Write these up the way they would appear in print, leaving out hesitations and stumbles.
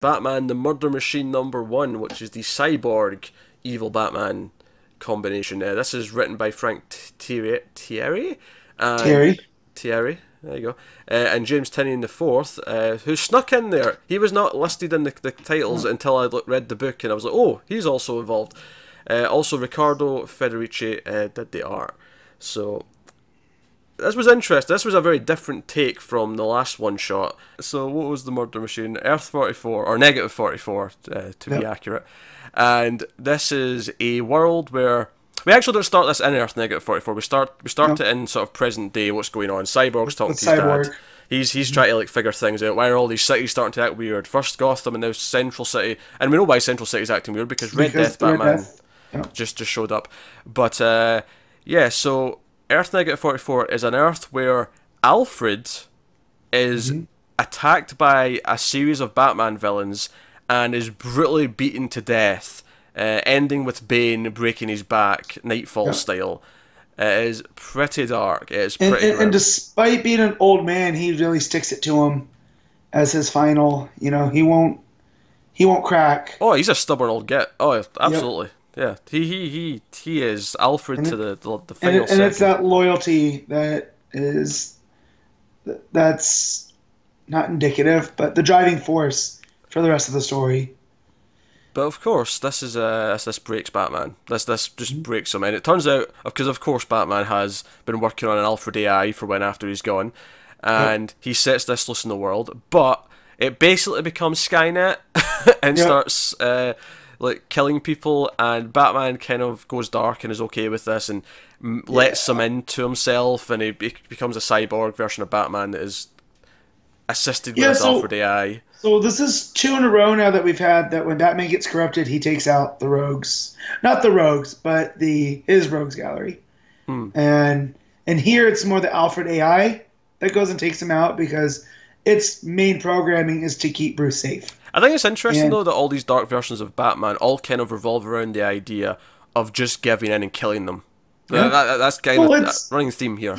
Batman the Murder Machine #1, which is the cyborg evil Batman combination. This is written by Frank Thierry and Terry. Thierry. There you go. And James Tynion the fourth, who snuck in there. He was not listed in the titles until I read the book, and I was like, oh, he's also involved. Also, Riccardo Federici did the art. So this was interesting. This was a very different take from the last one shot. So what was the Murder Machine? Earth 44, or negative 44, to be accurate. And this is a world where we actually don't start this in Earth negative 44. We start it in sort of present day. What's going on? Cyborg's talking to his dad. He's trying to like figure things out. Why are all these cities starting to act weird? First Gotham and now Central City, and we know why Central City's acting weird because Red Death Batman just showed up. But yeah, so Earth negative 44 is an Earth where Alfred is attacked by a series of Batman villains and is brutally beaten to death, ending with Bane breaking his back, Nightfall style. It is pretty dark. It is pretty grim. And despite being an old man, he really sticks it to him as his final. You know, he won't crack. Oh, he's a stubborn old git. Oh, absolutely. Yeah, he is Alfred to the final. And it's that loyalty that's not indicative, but the driving force for the rest of the story. But of course, this breaks Batman. This just breaks him, and it turns out because of course Batman has been working on an Alfred AI for when after he's gone, and he sets this loose in the world. But it basically becomes Skynet and starts like killing people, and Batman kind of goes dark and is okay with this and lets him into himself, and he becomes a cyborg version of Batman that is assisted with his Alfred AI. So this is 2 in a row now that we've had that when Batman gets corrupted, he takes out the rogues. Not the rogues, but his rogues gallery. And here it's more the Alfred AI that goes and takes him out because its main programming is to keep Bruce safe. I think it's interesting though that all these dark versions of Batman all kind of revolve around the idea of just giving in and killing them. That's kind of a running theme here.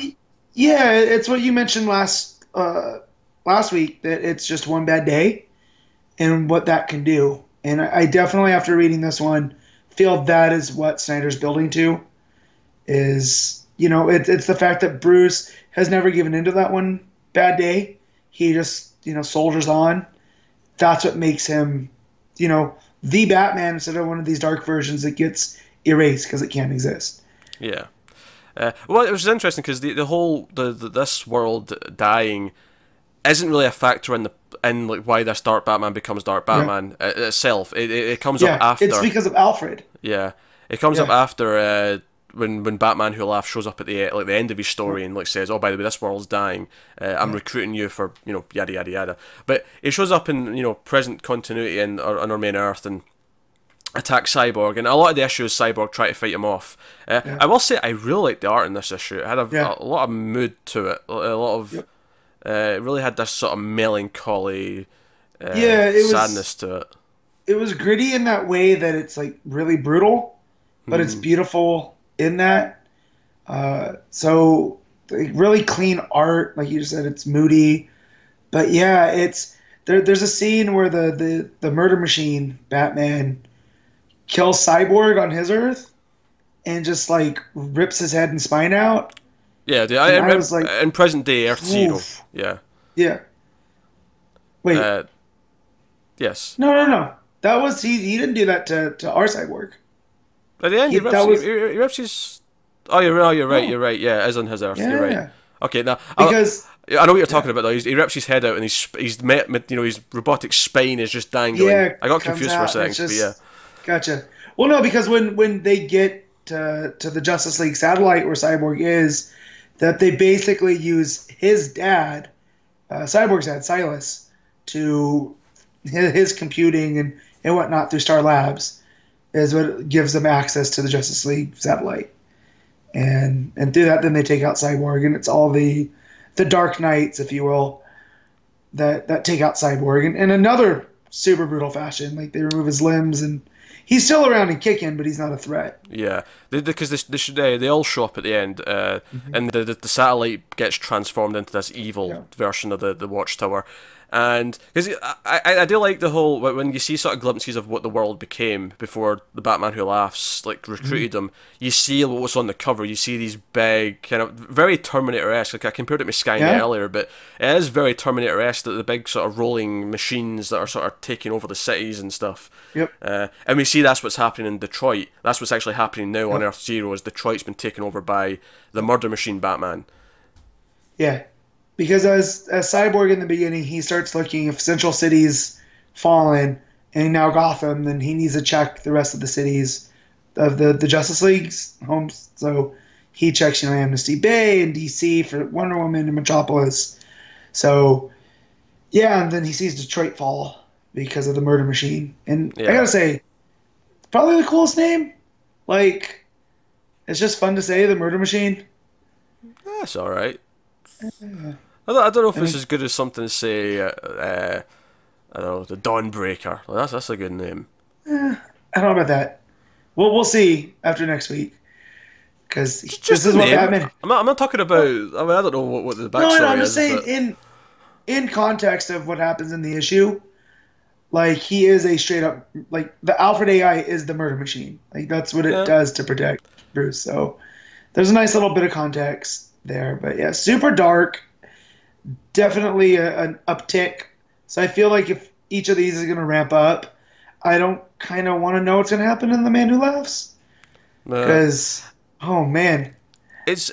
Yeah, it's what you mentioned last week, that it's just one bad day and what that can do. And I definitely, after reading this one, feel that is what Snyder's building to. Is, you know, it's the fact that Bruce has never given into that one bad day. He just, you know, soldiers on. That's what makes him, you know, the Batman instead of one of these dark versions that gets erased because it can't exist. Yeah. Well, it was interesting because the whole this world dying isn't really a factor in like why this Dark Batman becomes Dark Batman itself. It comes up after. It's because of Alfred. Yeah, it comes up after when Batman Who Laughs shows up at the end of his story and like says, "Oh, by the way, this world's dying. I'm recruiting you for yada yada yada." But it shows up in present continuity on our main Earth and attacks Cyborg, and a lot of the issues Cyborg try to fight him off. I will say I really liked the art in this issue. It had a lot of mood to it. A lot of it really had this sort of melancholy sadness to it. It was gritty in that way that it's like really brutal, but it's beautiful in that. So like, really clean art, like you just said. It's moody, but yeah, it's there's a scene where the murder machine Batman kills Cyborg on his Earth and just like rips his head and spine out. Yeah, I was like, in present day Earth Zero. Yeah. Yeah. Wait. Yes. No. That was he didn't do that to our Cyborg. At the end, he rips his. Oh, you're right. You're right. Yeah, as on his Earth. You're right. Okay, now because I know what you're talking about though. He rips his head out and he's met his robotic spine is just dangling. Yeah, I got confused for a second. But yeah. Gotcha. Well, no, because when they get to the Justice League satellite where Cyborg is, that they basically use his dad, Cyborg's dad, Silas, to his computing and whatnot through Star Labs is what gives them access to the Justice League satellite. And through that, then they take out Cyborg, and it's all the Dark Knights, if you will, that take out Cyborg in another super brutal fashion. Like they remove his limbs and he's still around and kicking, but he's not a threat. Yeah, because they all show up at the end, and the satellite gets transformed into this evil version of the Watchtower, and because I do like the whole when you see sort of glimpses of what the world became before the Batman Who Laughs like recruited him. You see what was on the cover. You see these big kind of very Terminator-esque. Like I compared it with Skynet earlier, but it is very Terminator-esque. The big sort of rolling machines that are sort of taking over the cities and stuff. Yep. And we see that's what's happening in Detroit. That's what's actually happening now on Earth Zero. Is Detroit's been taken over by the Murder Machine Batman. Yeah. Because as Cyborg in the beginning, he starts looking if Central City's fallen and now Gotham, then he needs to check the rest of the cities of the Justice League's homes. So he checks, Amnesty Bay and DC for Wonder Woman and Metropolis. So yeah, and then he sees Detroit fall because of the Murder Machine. And I gotta say, probably the coolest name. Like, it's just fun to say, the Murder Machine. That's all right. I don't know if it's as good as something to say. I don't know, the Dawnbreaker. Well, that's a good name. I don't know about that. We'll see after next week. Because this is what Batman. I'm not talking about. I mean, I don't know what the backstory is. No, I'm just saying in context of what happens in the issue. Like, he is a straight up, like, the Alfred AI is the Murder Machine. Like, that's what it does to protect Bruce. So there's a nice little bit of context there. But yeah, super dark. Definitely an uptick. So I feel like if each of these is going to ramp up, I don't kind of want to know what's going to happen in The Man Who Laughs. Because, oh man. It's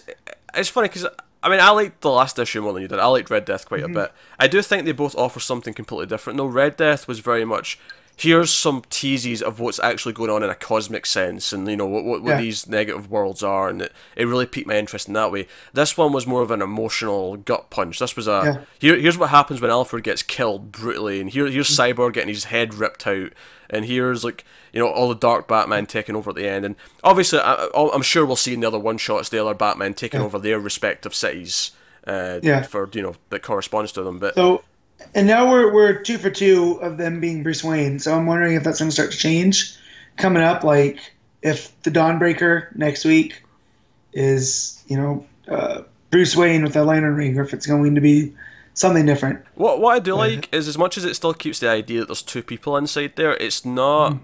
funny because, I mean, I liked the last issue more than you did. I liked Red Death quite a bit. I do think they both offer something completely different. No, Red Death was very much, here's some teases of what's actually going on in a cosmic sense, and what these negative worlds are, and it really piqued my interest in that way. This one was more of an emotional gut punch. This was here's what happens when Alfred gets killed brutally, and here's Cyborg getting his head ripped out, and here's all the Dark Batman taking over at the end, and obviously I'm sure we'll see in the other one shots the other Batman taking over their respective cities, for that corresponds to them, but. So, and now we're 2 for 2 of them being Bruce Wayne. So I'm wondering if that's going to start to change coming up. Like if the Dawnbreaker next week is Bruce Wayne with a lantern ring, or if it's going to be something different. What I do like is, as much as it still keeps the idea that there's two people inside there, it's not.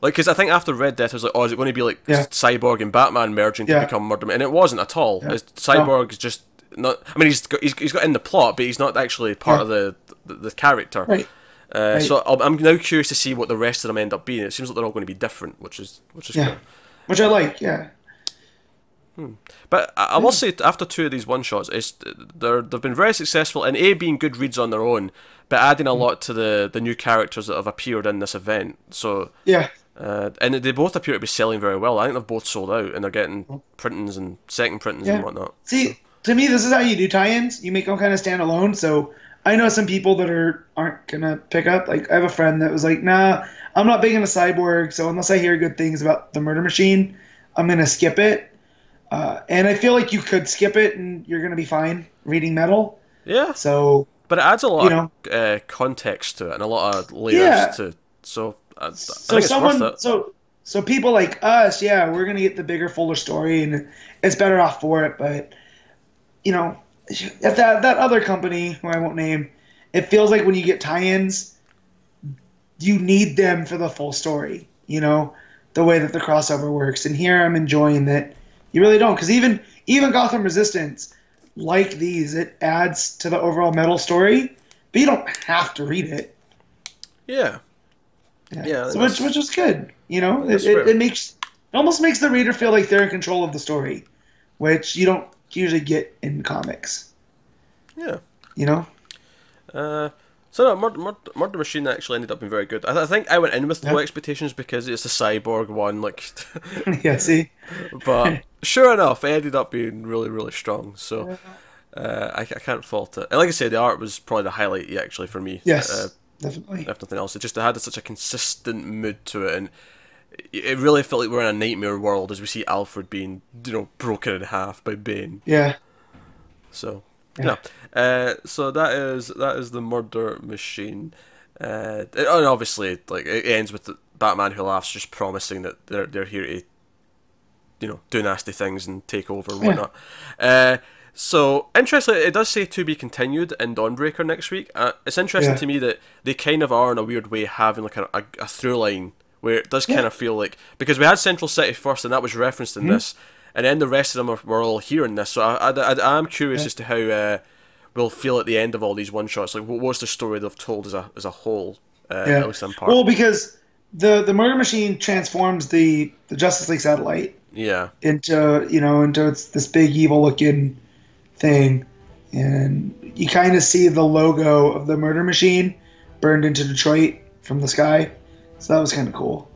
Like, because I think after Red Death, I was like, oh, is it going to be like Cyborg and Batman merging to become Murder Man? And it wasn't at all. Cyborg is just not. I mean, he's got in the plot, but he's not actually part of the character. Right. So I'm now curious to see what the rest of them end up being. It seems like they're all going to be different, which is cool. Which I like. Yeah. But I will say, after 2 of these one shots, they've been very successful in being good reads on their own, but adding a lot to the new characters that have appeared in this event. So and they both appear to be selling very well. I think they've both sold out, and they're getting printings and second printings and whatnot. See, to me, this is how you do tie-ins. You make them kind of stand alone. So I know some people that aren't gonna pick up. Like, I have a friend that was like, "Nah, I'm not big into Cyborg, so unless I hear good things about the Murder Machine, I'm gonna skip it." And I feel like you could skip it and you're gonna be fine reading Metal. Yeah. So, but it adds a lot of context to it and a lot of layers to. So, I think it's worth it. So people like us, we're gonna get the bigger, fuller story, and it's better off for it. But if that other company, who I won't name, it feels like when you get tie-ins, you need them for the full story. The way that the crossover works. And here I'm enjoying that you really don't, because even Gotham Resistance, like these, it adds to the overall Metal story, but you don't have to read it. Yeah. So which is good. It almost makes the reader feel like they're in control of the story, which you don't usually get in comics. Yeah. So no, Murder Machine actually ended up being very good. I think I went in with low expectations because it's a Cyborg one, like. See. But sure enough, it ended up being really, really strong. So I can't fault it. And like I said, the art was probably the highlight actually for me. Yes, definitely. If nothing else, it had such a consistent mood to it, and it really felt like we're in a nightmare world as we see Alfred being, broken in half by Bane. Yeah. So. Yeah. So that is the Murder Machine. And obviously, like it ends with the Batman Who Laughs just promising that they're here to, do nasty things and take over and Yeah. whatnot. So interestingly, it does say to be continued in Dawnbreaker next week. It's interesting Yeah. to me that they kind of are in a weird way having like a through line where it does kind Yeah. of feel like, because we had Central City first and that was referenced in this, and then the rest of them were all here in this. So I'm curious as to how we'll feel at the end of all these one shots. Like, what's the story they've told as a whole, Yeah. at least in part. Well, because the murder machine transforms the Justice League satellite Yeah. into this big evil looking thing, and you kind of see the logo of the murder machine burned into Detroit from the sky. So that was kind of cool.